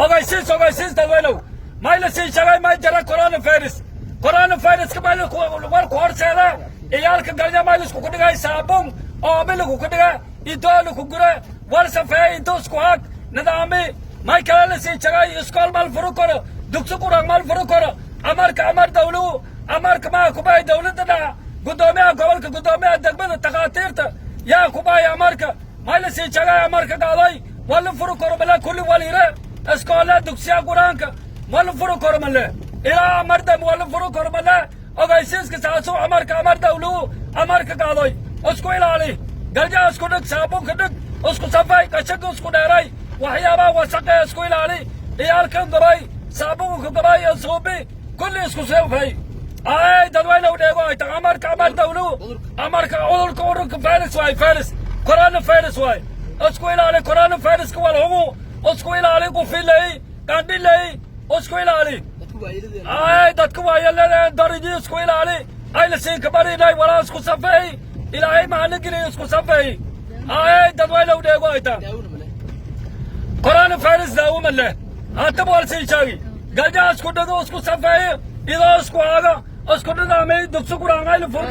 ogaysiis dadweynow may la sii sheegay may jira coronavirus ka may warku horseeda iyaalka galnya may laisku ku dhigay saabuun oomi lagu ku dhiga intoo laku gure war safeey intoo isku hag nidaami may kale la sii sheegay iskool mal furu karo dugsi quraan mal furu karo amar dawluhu amarka maa kubay dawladda dhaca gudoomiyaha gobolka gudoomiyaha degmada takhaatiirta yaa kubay amarka may la sii sheegay amarka qaaday wala furu karo bala kulli waliire iskoola dugsiya quraanka wala furu karo male ilaa amardam wala furu karo male ogaysiiska saasu amar dawluhu amarka qaaday isku ilaali galja isku dhig saabuunka dhig isku safay qashinka isku dheeray waxyaabaha wasaqee isku ilaali iyaalkan gabay saabuunka gabay isuubi kulli isku seefay ay dadweyne u dheego ay tahay amar dawluhu amarka cudurka virus coronavirus waay isku ilaali coronaviruska walhumu isku ilaali qufilay qandhilay isku ilaali ay dadka waayelada dariji isku ilaali ay la siin kabarinay walaa isku safay ilaahay maanigili isku safay ay dadweyne u dheego ay tahay coronavirus daawuma leh hata wal sii sheegi galja isku dhigo isku safay idoo isku aaga isku nidaamay dugsi quraan ay la furna